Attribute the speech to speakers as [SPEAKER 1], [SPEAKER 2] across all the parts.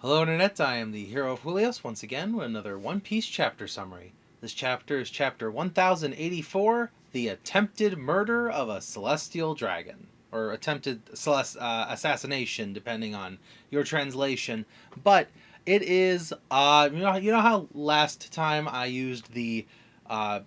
[SPEAKER 1] Hello Internet, I am the hero of Julius once again with another One Piece chapter summary. This chapter is chapter 1084, The Attempted Murder of a Celestial Dragon. Or attempted assassination, depending on your translation. But it is, you know how last time I used the uh,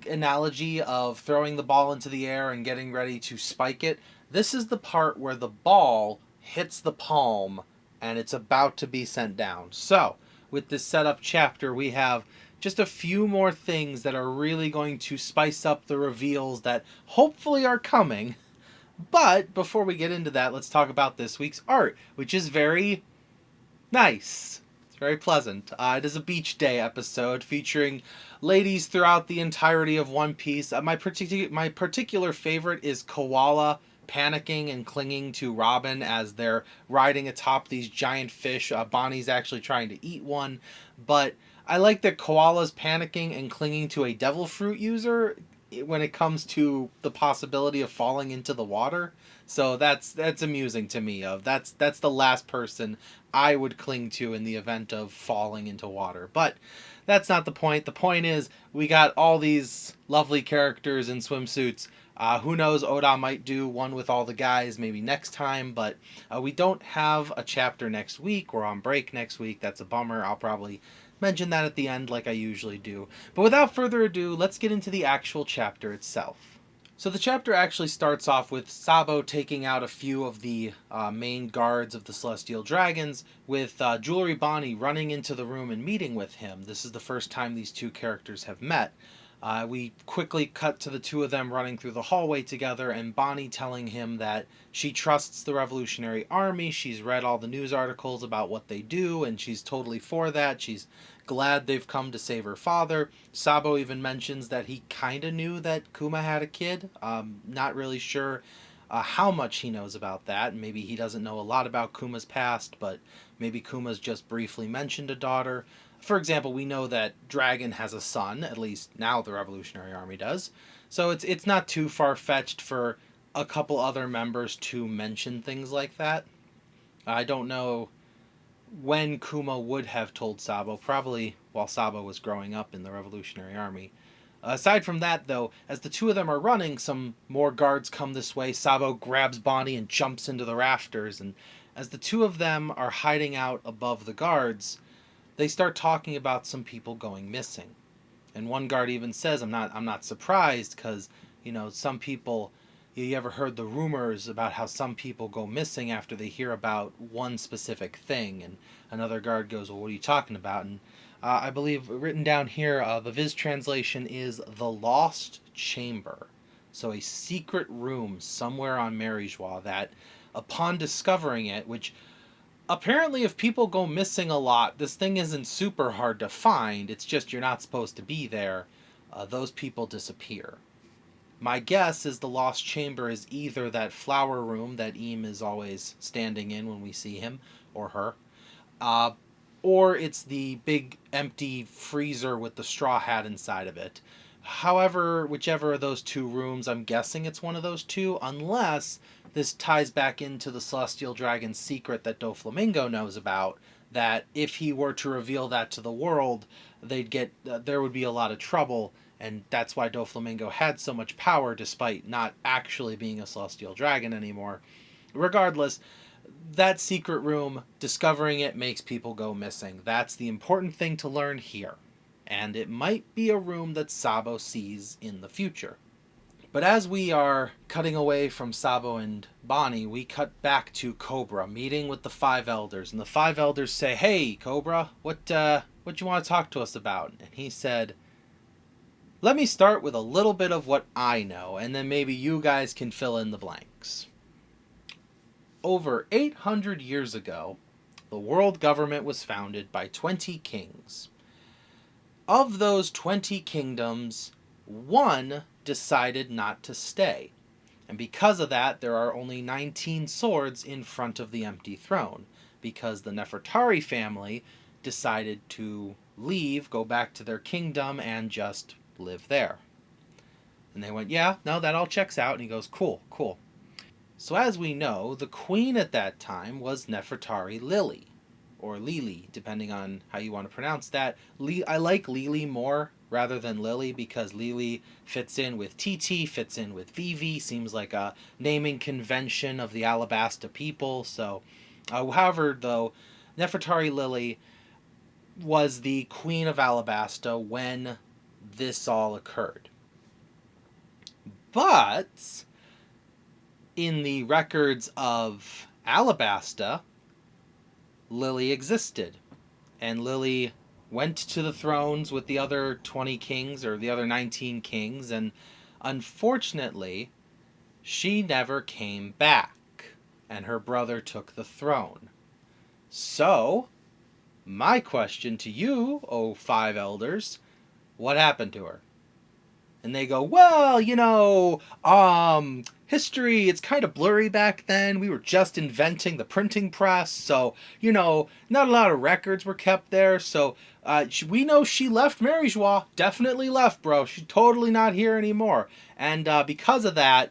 [SPEAKER 1] analogy of throwing the ball into the air and getting ready to spike it? This is the part where the ball hits the palm and it's about to be sent down. So, with this setup chapter, we have just a few more things that are really going to spice up the reveals that hopefully are coming. But before we get into that, let's talk about this week's art, which is very nice. It's very pleasant. It is a beach day episode featuring ladies throughout the entirety of One Piece. My particular favorite is Koala panicking and clinging to Robin as they're riding atop these giant fish. Bonnie's actually trying to eat one, but I like that Koala's panicking and clinging to a devil fruit user when it comes to the possibility of falling into the water. So that's amusing to me. That's the last person I would cling to in the event of falling into water. But that's not the point. The point is we got all these lovely characters in swimsuits. Who knows, Oda might do one with all the guys maybe next time, but we don't have a chapter next week. We're on break next week. That's a bummer. I'll probably mention that at the end like I usually do. But without further ado, let's get into the actual chapter itself. So the chapter actually starts off with Sabo taking out a few of the main guards of the Celestial Dragons, with Jewelry Bonnie running into the room and meeting with him. This is the first time these two characters have met. We quickly cut to the two of them running through the hallway together, and Bonnie telling him that she trusts the Revolutionary Army. She's read all the news articles about what they do, and she's totally for that. She's glad they've come to save her father. Sabo even mentions that he kind of knew that Kuma had a kid. Not really sure how much he knows about that. Maybe he doesn't know a lot about Kuma's past, but maybe Kuma's just briefly mentioned a daughter. For example, we know that Dragon has a son, at least now the Revolutionary Army does. So it's not too far-fetched for a couple other members to mention things like that. I don't know when Kuma would have told Sabo, probably while Sabo was growing up in the Revolutionary Army. Aside from that, though, as the two of them are running, some more guards come this way. Sabo grabs Bonnie and jumps into the rafters, and as the two of them are hiding out above the guards, they start talking about some people going missing. And one guard even says, I'm not surprised, because, some people, you ever heard the rumors about how some people go missing after they hear about one specific thing? And another guard goes, well, what are you talking about? And I believe written down here, the Viz translation is the Lost Chamber. So a secret room somewhere on Mary Joie that, upon discovering it, which apparently if people go missing a lot, this thing isn't super hard to find. It's just you're not supposed to be there. Those people disappear. My guess is the Lost Chamber is either that flower room that Eam is always standing in when we see him or her, or it's the big empty freezer with the straw hat inside of it. However, whichever of those two rooms, I'm guessing it's one of those two, unless this ties back into the Celestial Dragon's secret that Doflamingo knows about, that if he were to reveal that to the world, there would be a lot of trouble, and that's why Doflamingo had so much power despite not actually being a Celestial Dragon anymore. Regardless, that secret room, discovering it makes people go missing. That's the important thing to learn here. And it might be a room that Sabo sees in the future. But as we are cutting away from Sabo and Bonnie, we cut back to Cobra meeting with the five elders. And the five elders say, hey, Cobra, what you want to talk to us about? And he said, let me start with a little bit of what I know, and then maybe you guys can fill in the blanks. Over 800 years ago, the world government was founded by 20 kings. Of those 20 kingdoms, one decided not to stay. And because of that, there are only 19 swords in front of the empty throne, because the Nefertari family decided to leave, go back to their kingdom, and just live there. And they went, yeah, no, that all checks out. And he goes, cool. So as we know, the queen at that time was Nefertari Lily, or Lili, depending on how you want to pronounce that. I like Lili more rather than Lily because Lili fits in with TT, fits in with Vivi, seems like a naming convention of the Alabasta people. So, however, though, Nefertari Lily was the queen of Alabasta when this all occurred. But in the records of Alabasta, Lily existed. And Lily went to the thrones with the other 20 kings, or the other 19 kings, and unfortunately, she never came back, and her brother took the throne. So, my question to you, O five elders, what happened to her? And they go, well, history, it's kind of blurry back then. We were just inventing the printing press, so, not a lot of records were kept there. So we know she left Maryjois, definitely left, bro. She's totally not here anymore. And because of that,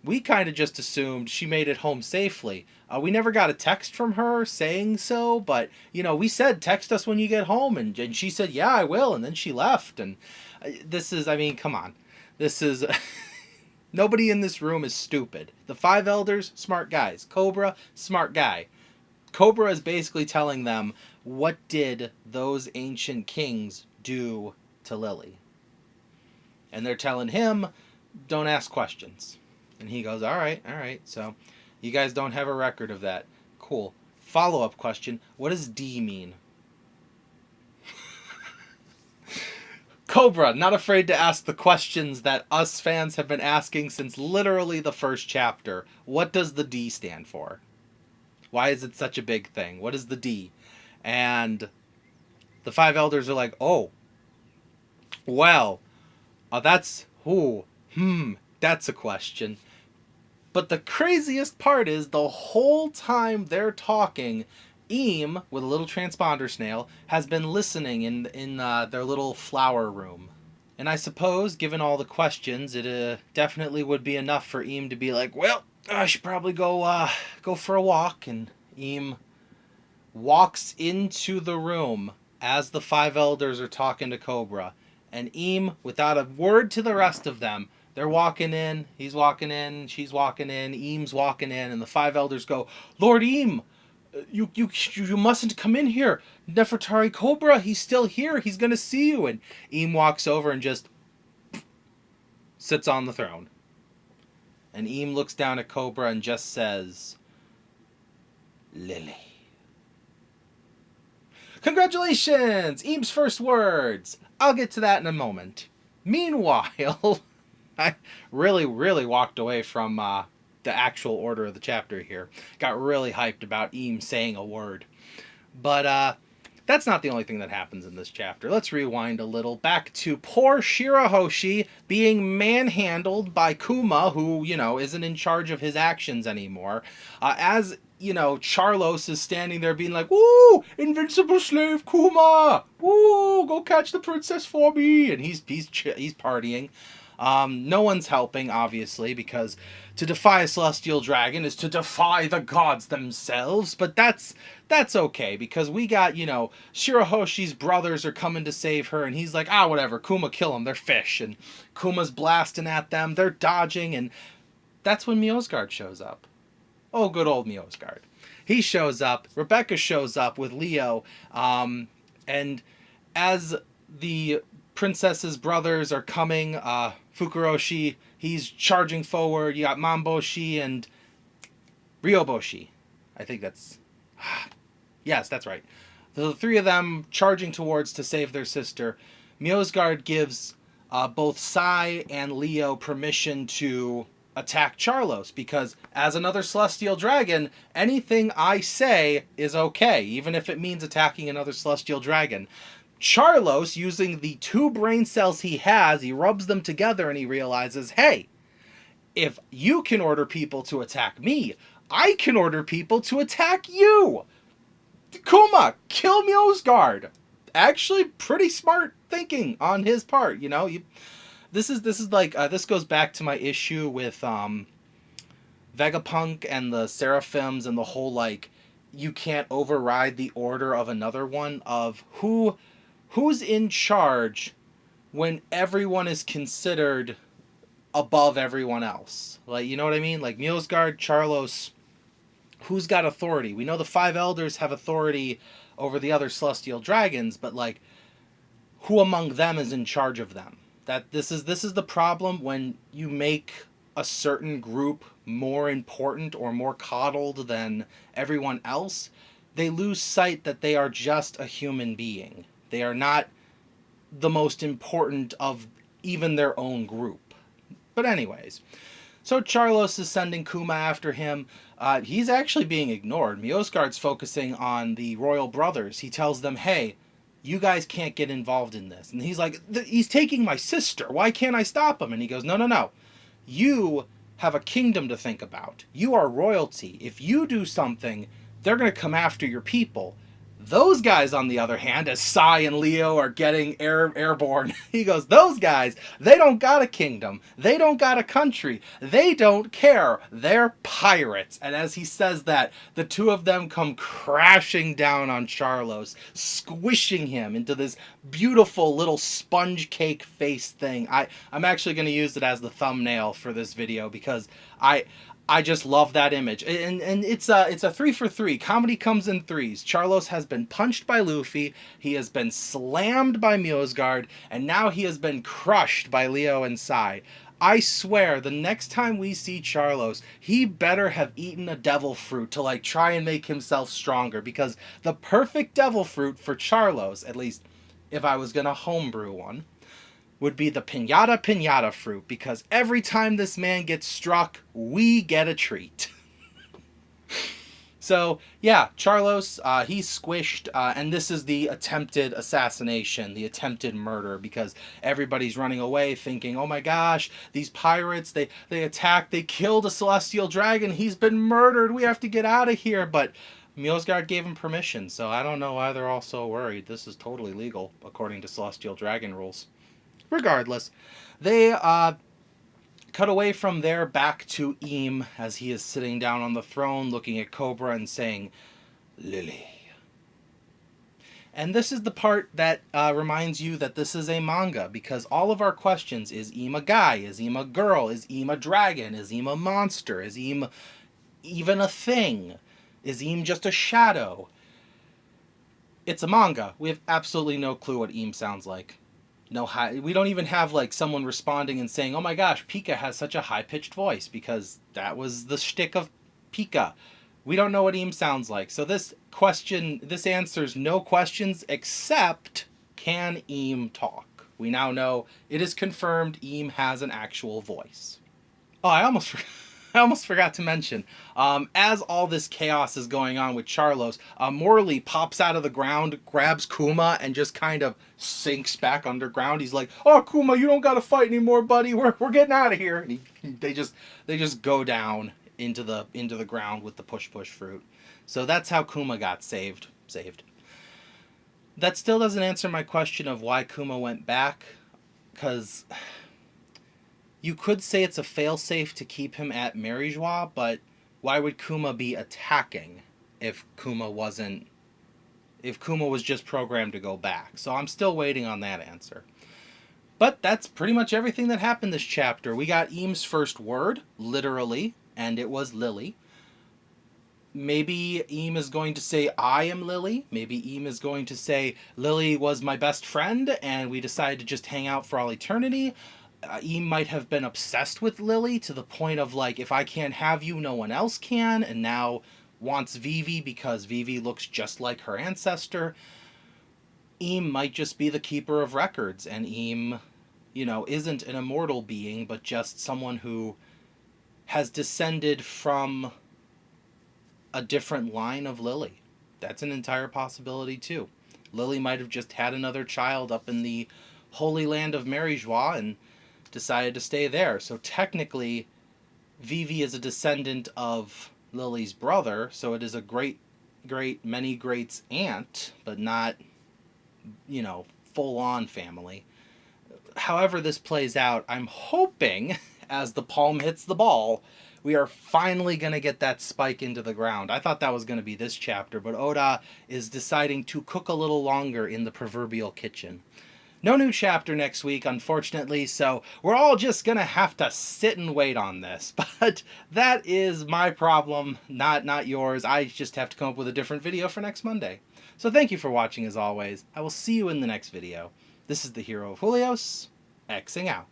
[SPEAKER 1] we kind of just assumed she made it home safely. We never got a text from her saying so, but, we said, text us when you get home, and she said, yeah, I will, and then she left, and this is, come on. This is... Nobody in this room is stupid. The five elders, smart guys. Cobra, smart guy. Cobra is basically telling them, what did those ancient kings do to Lily? And they're telling him, don't ask questions. And he goes, all right, so you guys don't have a record of that. Cool. Follow-up question, what does D mean? Cobra, not afraid to ask the questions that us fans have been asking since literally the first chapter. What does the D stand for? Why is it such a big thing? What is the D? And the five elders are like, oh, well, that's a question. But the craziest part is the whole time they're talking, Eam, with a little transponder snail, has been listening in their little flower room. And I suppose, given all the questions, it definitely would be enough for Eam to be like, well, I should probably go for a walk. And Eam walks into the room as the five elders are talking to Cobra. And Eam, without a word to the rest of them, they're walking in, he's walking in, she's walking in, Eam's walking in, and the five elders go, Lord Eam, you mustn't come in here. Nefertari Cobra, he's still here. He's going to see you. And Eam walks over and just sits on the throne. And Eam looks down at Cobra and just says, Lily. Congratulations! Eam's first words. I'll get to that in a moment. Meanwhile, I really walked away from the actual order of the chapter here. Got really hyped about Eam saying a word. But that's not the only thing that happens in this chapter. Let's rewind a little back to poor Shirahoshi being manhandled by Kuma, who, isn't in charge of his actions anymore. As, Charlos is standing there being like, woo, invincible slave Kuma! Woo, go catch the princess for me! And he's partying. No one's helping, obviously, because to defy a celestial dragon is to defy the gods themselves. But that's okay, because we got, Shirahoshi's brothers are coming to save her, and he's like, whatever, Kuma, kill them, they're fish. And Kuma's blasting at them, they're dodging, and that's when Miosgard shows up. Oh, good old Miosgard. He shows up, Rebecca shows up with Leo, and as the princess's brothers are coming, Fukuroshi, he's charging forward. You got Mamboshi and Ryoboshi. I think that's... Yes, that's right. The three of them charging towards to save their sister. Miosgard gives both Sai and Leo permission to attack Charlos, because as another celestial dragon, anything I say is okay, even if it means attacking another celestial dragon. Charlos, using the 2 brain cells he has, he rubs them together and he realizes, hey, if you can order people to attack me, I can order people to attack you. Kuma, kill Miosgard. Actually, pretty smart thinking on his part, This is like this goes back to my issue with Vegapunk and the Seraphims and the whole, like, you can't override the order of another one, of who's in charge when everyone is considered above everyone else. Like, you know what I mean? Like Mjolnir, Charlos, who's got authority? We know the five elders have authority over the other celestial dragons, but like, who among them is in charge of them? That this is the problem when you make a certain group more important or more coddled than everyone else. They lose sight that they are just a human being. They are not the most important of even their own group. But anyways, so Charlos is sending Kuma after him. He's actually being ignored. Miosgard's focusing on the royal brothers. He tells them, hey, you guys can't get involved in this. And he's like, he's taking my sister. Why can't I stop him? And he goes, no, no, no. You have a kingdom to think about. You are royalty. If you do something, they're going to come after your people. Those guys, on the other hand, as Sai and Leo are getting airborne, he goes, those guys, they don't got a kingdom. They don't got a country. They don't care. They're pirates. And as he says that, the two of them come crashing down on Charlos, squishing him into this beautiful little sponge cake face thing. I'm actually going to use it as the thumbnail for this video because I just love that image. And it's a 3 for 3. Comedy comes in threes. Charlos has been punched by Luffy, he has been slammed by Mjolnir, and now he has been crushed by Leo and Sai. I swear, the next time we see Charlos, he better have eaten a devil fruit to like try and make himself stronger, because the perfect devil fruit for Charlos, at least if I was gonna homebrew one, would be the pinata fruit, because every time this man gets struck, we get a treat. So, yeah, Charlos, he's squished, and this is the attempted assassination, the attempted murder, because everybody's running away thinking, oh my gosh, these pirates, they attacked, they killed a celestial dragon, he's been murdered, we have to get out of here, but Mjolnir gave him permission, so I don't know why they're all so worried. This is totally legal, according to celestial dragon rules. Regardless, they cut away from there back to Eam as he is sitting down on the throne looking at Cobra and saying, Lily. And this is the part that reminds you that this is a manga, because all of our questions, is Eam a guy? Is Eam a girl? Is Eam a dragon? Is Eam a monster? Is Eam even a thing? Is Eam just a shadow? It's a manga. We have absolutely no clue what Eam sounds like. No high, we don't even have like someone responding and saying, oh my gosh, Pika has such a high-pitched voice, because that was the shtick of Pika. We don't know what Eam sounds like. So this answers no questions except, can Eam talk? We now know it is confirmed Eam has an actual voice. Oh, I almost forgot to mention, as all this chaos is going on with Charlos, Morley pops out of the ground, grabs Kuma, and just kind of sinks back underground. He's like, oh, Kuma, you don't got to fight anymore, buddy. We're getting out of here. And they just go down into the ground with the push fruit. So that's how Kuma got saved. That still doesn't answer my question of why Kuma went back, because you could say it's a failsafe to keep him at Marie-Joie, but why would Kuma be attacking if Kuma was just programmed to go back? So I'm still waiting on that answer. But that's pretty much everything that happened this chapter. We got Eam's first word, literally, and it was Lily. Maybe Eam is going to say, I am Lily. Maybe Eam is going to say, Lily was my best friend, and we decided to just hang out for all eternity. Eam might have been obsessed with Lily to the point of like, if I can't have you, no one else can, and now wants Vivi because Vivi looks just like her ancestor. Eam might just be the keeper of records, and Eam, isn't an immortal being, but just someone who has descended from a different line of Lily. That's an entire possibility too. Lily might have just had another child up in the holy land of Marie-Joie and decided to stay there. So technically, Vivi is a descendant of Lily's brother, so it is a great, many greats aunt, but not, full-on family. However this plays out, I'm hoping, as the palm hits the ball, We are finally going to get that spike into the ground. I thought that was going to be this chapter, but Oda is deciding to cook a little longer in the proverbial kitchen. No new chapter next week, unfortunately, so we're all just gonna have to sit and wait on this. But that is my problem, not yours. I just have to come up with a different video for next Monday. So thank you for watching as always. I will see you in the next video. This is the Hero of Julios, Xing out.